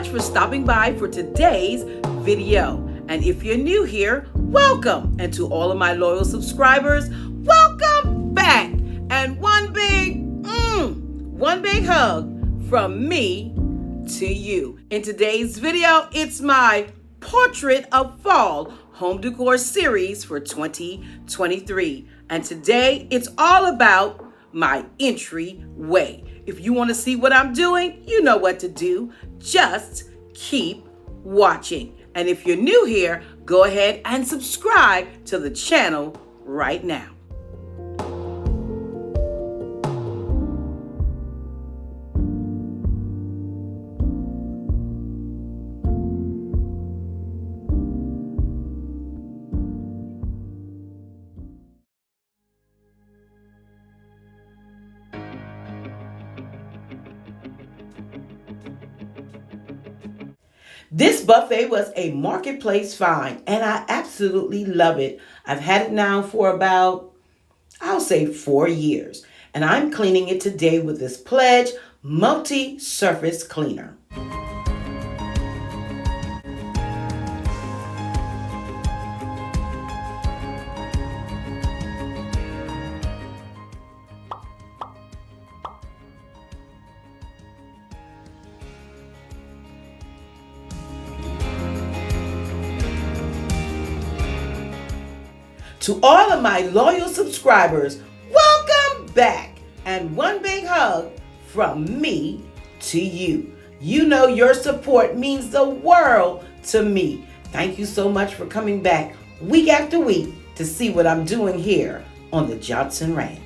much for stopping by for today's video. And if you're new here, welcome. And to all of my loyal subscribers, welcome back. And one big hug from me to you. In today's video, it's my Portrait of Fall home decor series for 2023. And today, it's all about my entryway. If you want to see what I'm doing, you know what to do. Just keep watching. And if you're new here, go ahead and subscribe to the channel right now. This buffet was a marketplace find, and I absolutely love it. I've had it now for about, I'll say 4 years, and I'm cleaning it today with this Pledge multi-surface cleaner. To all of my loyal subscribers, welcome back, and one big hug from me to you. You know your support means the world to me. Thank you so much for coming back week after week to see what I'm doing here on the Johnson Ranch.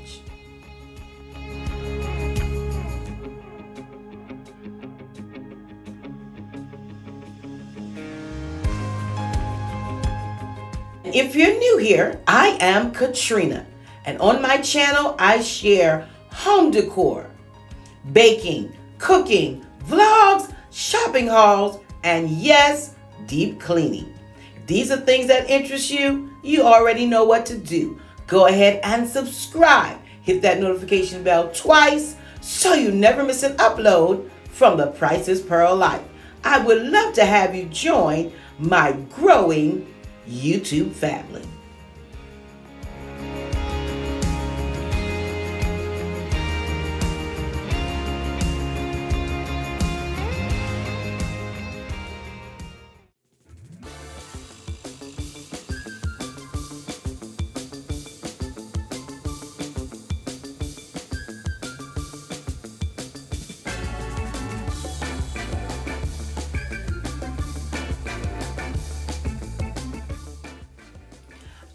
If you're new here, I am Katrina, and on my channel, I share home decor, baking, cooking, vlogs, shopping hauls, and yes, deep cleaning. If these are things that interest you, you already know what to do. Go ahead and subscribe. Hit that notification bell twice so you never miss an upload from the Priceless Pearl Life. I would love to have you join my growing YouTube family.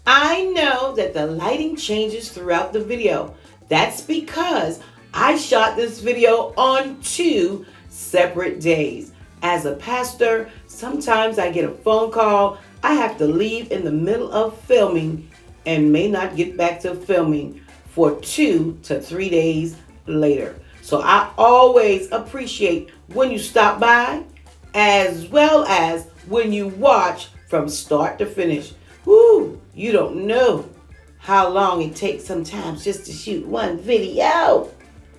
I know that the lighting changes throughout the video. That's because I shot this video on 2 separate days. As a pastor, sometimes I get a phone call. I have to leave in the middle of filming and may not get back to filming for 2 to 3 days later. So I always appreciate when you stop by, as well as when you watch from start to finish. Woo, you don't know how long it takes sometimes just to shoot one video.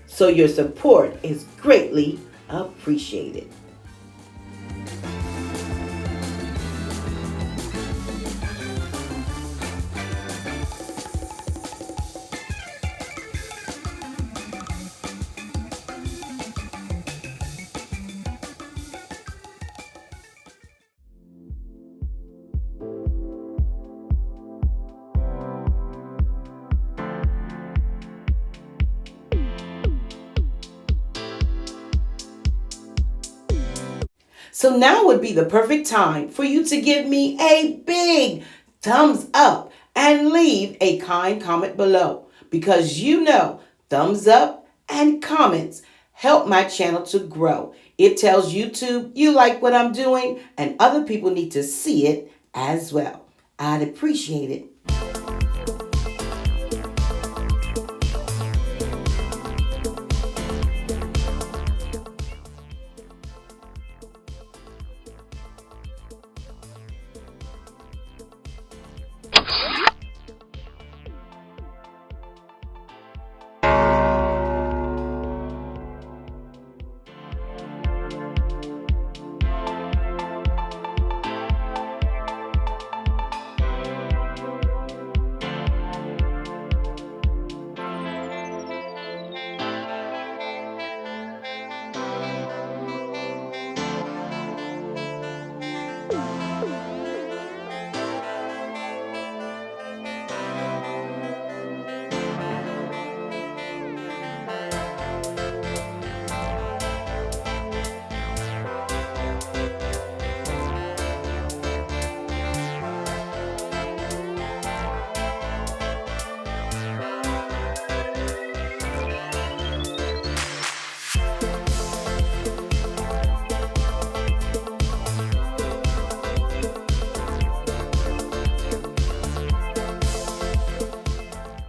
So your support is greatly appreciated. So now would be the perfect time for you to give me a big thumbs up and leave a kind comment below, because you know thumbs up and comments help my channel to grow. It tells YouTube you like what I'm doing and other people need to see it as well. I'd appreciate it.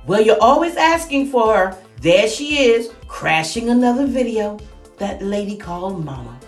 Well, you're always asking for her. There she is, crashing another video. That lady called Mama.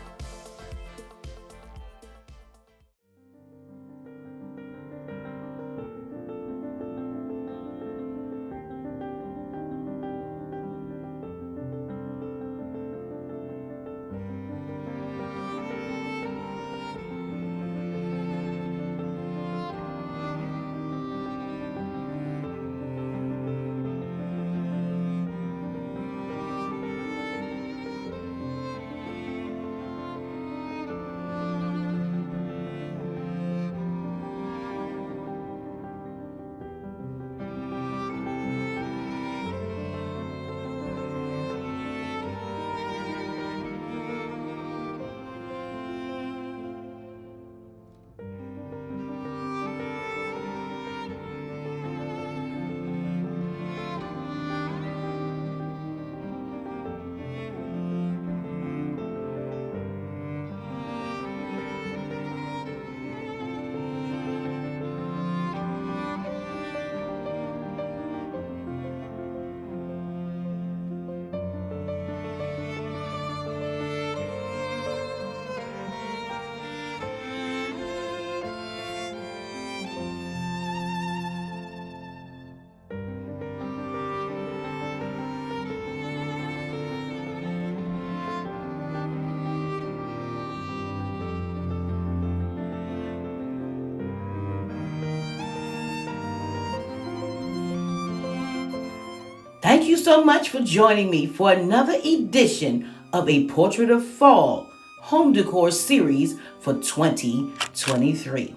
Thank you so much for joining me for another edition of a Portrait of Fall home decor series for 2023.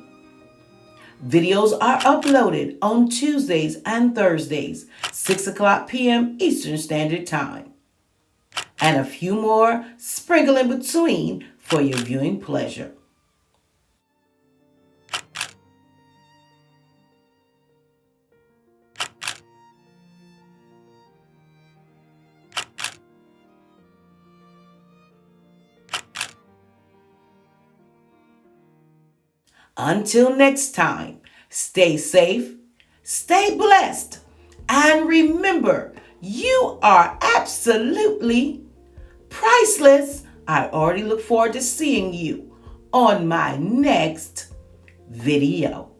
Videos are uploaded on Tuesdays and Thursdays, 6 o'clock p.m. Eastern Standard Time, and a few more sprinkled in between for your viewing pleasure. Until next time, stay safe, stay blessed, and remember, you are absolutely priceless. I already look forward to seeing you on my next video.